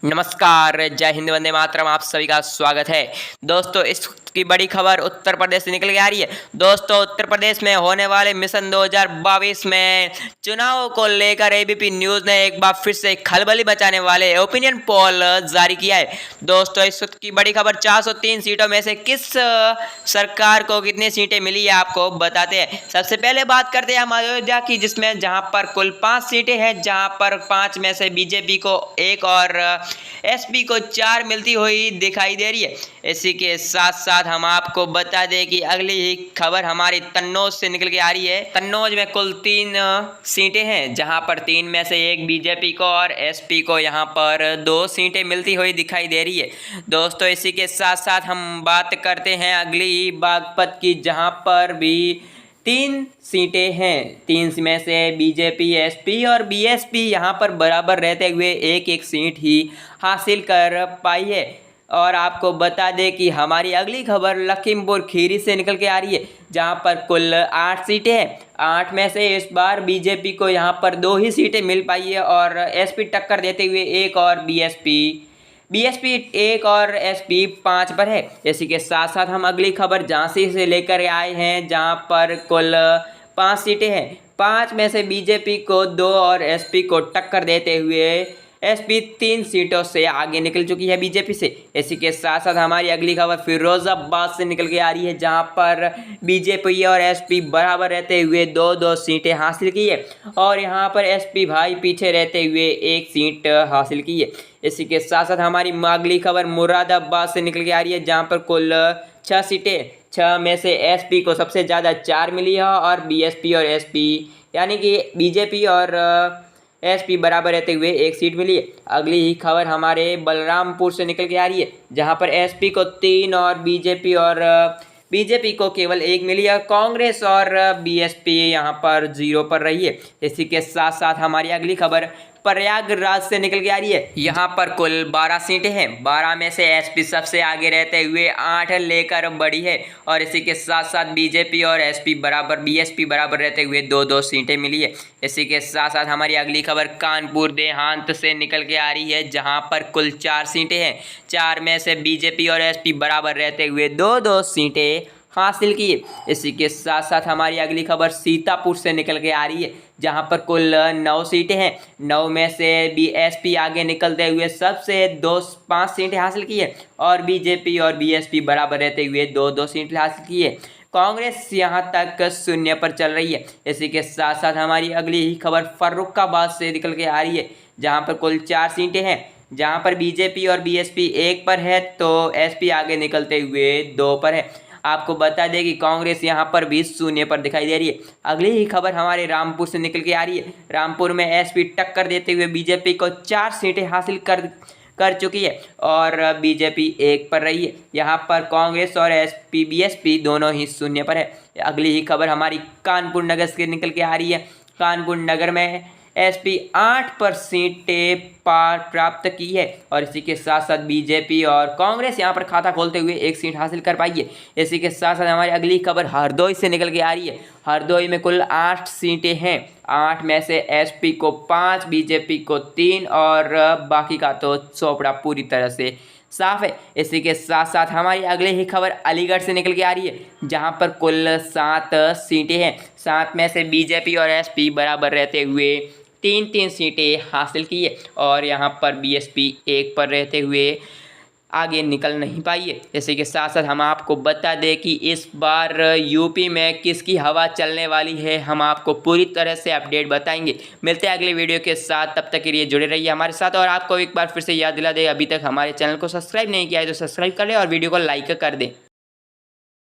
नमस्कार, जय हिंद, वंदे मातरम। आप सभी का स्वागत है। दोस्तों, इसकी बड़ी खबर उत्तर प्रदेश से निकल के आ रही है। दोस्तों, उत्तर प्रदेश में होने वाले मिशन 2022 में चुनाव को लेकर एबीपी न्यूज ने एक बार फिर से खलबली मचाने वाले ओपिनियन पोल जारी किया है। दोस्तों, इस वक्त की बड़ी खबर 403 सीटों में से किस सरकार को कितनी सीटें मिली है आपको बताते हैं। सबसे पहले बात करते हैं हम अयोध्या की, जिसमें जहां पर कुल 5 सीटें हैं, जहां पर 5 में से बीजेपी को 1 और एसपी को 4 मिलती हुई दिखाई दे रही है। इसी के साथ साथ हम आपको बता दें कि अगली ही खबर हमारी कन्नौज से निकल के आ रही है। कन्नौज में कुल 3 सीटें हैं, जहां पर 3 में से 1 बीजेपी को और एसपी को यहां पर 2 सीटें मिलती हुई दिखाई दे रही है। दोस्तों, इसी के साथ साथ हम बात करते हैं अगली ही बागपत की, जहां पर भी 3 सीटें हैं। 3 में से बीजेपी, एसपी और बीएसपी यहाँ पर बराबर रहते हुए एक एक सीट ही हासिल कर पाई है। और आपको बता दें कि हमारी अगली खबर लखीमपुर खीरी से निकल के आ रही है, जहाँ पर कुल 8 सीटें हैं। 8 में से इस बार बीजेपी को यहाँ पर 2 ही सीटें मिल पाई है और एसपी टक्कर देते हुए 1 और बीएसपी 1 और एसपी 5 पर है। इसी के साथ साथ हम अगली खबर झांसी से लेकर आए हैं, जहां पर कुल 5 सीटें हैं। 5 में से बीजेपी को 2 और एसपी को टक्कर देते हुए एसपी 3 सीटों से आगे निकल चुकी है बीजेपी से। इसी के साथ साथ हमारी अगली खबर फिरोजाबाद से निकल के आ रही है, जहां पर बीजेपी और एसपी बराबर रहते हुए 2-2 सीटें हासिल की है और यहां पर एसपी भाई पीछे रहते हुए 1 सीट हासिल की है। इसी के साथ साथ हमारी अगली खबर मुरादाबाद से निकल के आ रही है, जहां पर कुल 6 सीटें। 6 में से एसपी को सबसे ज़्यादा 4 मिली है और बीएसपी और एसपी यानी कि बीजेपी और एसपी बराबर रहते हुए 1 सीट मिली है। अगली ही खबर हमारे बलरामपुर से निकल के आ रही है, जहां पर एसपी को 3 और बीजेपी को केवल 1 मिली है। कांग्रेस और बीएसपी यहां पर 0 पर रही है। इसी के साथ साथ हमारी अगली खबर प्रयागराज से निकल के आ रही है। यहाँ पर कुल 12 सीटें हैं। 12 में से एसपी सबसे आगे रहते हुए 8 लेकर बढ़ी है और इसी के साथ साथ बीजेपी और बीएसपी बराबर रहते हुए 2-2 सीटें मिली है। इसी के साथ साथ हमारी अगली खबर कानपुर देहात से निकल के आ रही है, जहाँ पर कुल 4 सीटें हैं। 4 में से बीजेपी और एसपी बराबर रहते हुए 2-2 सीटें हासिल की। इसी के साथ साथ हमारी अगली खबर सीतापुर से निकल के आ रही है, जहां पर कुल 9 सीटें हैं। 9 में से बीएसपी आगे निकलते हुए सबसे 5 सीटें हासिल की है और बीजेपी और बीएसपी बराबर रहते हुए 2-2 सीटें हासिल की है। कांग्रेस यहां तक 0 पर चल रही है। इसी के साथ साथ हमारी अगली ही खबर फर्रुखाबाद से निकल के आ रही है, जहां पर कुल 4 सीटें हैं। जहां पर बीजेपी और बीएसपी 1 पर है तो एसपी आगे निकलते हुए 2 पर है। आपको बता दें कि कांग्रेस यहां पर भी 0 पर दिखाई दे रही है। अगली ही खबर हमारे रामपुर से निकल के आ रही है। रामपुर में एसपी टक्कर देते हुए बीजेपी को 4 सीटें हासिल कर चुकी है और बीजेपी 1 पर रही है। यहां पर कांग्रेस और एसपी बीएसपी दोनों ही 0 पर है। अगली ही खबर हमारी कानपुर नगर से निकल के आ रही है। कानपुर नगर में एसपी 8 पर सीटें प्राप्त की है और इसी के साथ साथ बीजेपी और कांग्रेस यहां पर खाता खोलते हुए 1 सीट हासिल कर पाई है। इसी के साथ साथ हमारी अगली खबर हरदोई से निकल के आ रही है। हरदोई में कुल 8 सीटें हैं। 8 में से एसपी को 5, बीजेपी को 3 और बाकी का तो चौपड़ा पूरी तरह से साफ है। इसी के साथ साथ हमारी अगली ही खबर अलीगढ़ से निकल के आ रही है, जहां पर कुल 7 सीटें हैं। 7 में से बीजेपी और एसपी बराबर रहते हुए 3-3 सीटें हासिल की है और यहां पर बीएसपी 1 पर रहते हुए आगे निकल नहीं पाई है। इसी के साथ साथ हम आपको बता दें कि इस बार यूपी में किसकी हवा चलने वाली है, हम आपको पूरी तरह से अपडेट बताएंगे। मिलते हैं अगले वीडियो के साथ, तब तक के लिए जुड़े रहिए हमारे साथ। और आपको एक बार फिर से याद दिला दें, अभी तक हमारे चैनल को सब्सक्राइब नहीं किया है तो सब्सक्राइब कर लें और वीडियो को लाइक कर दें।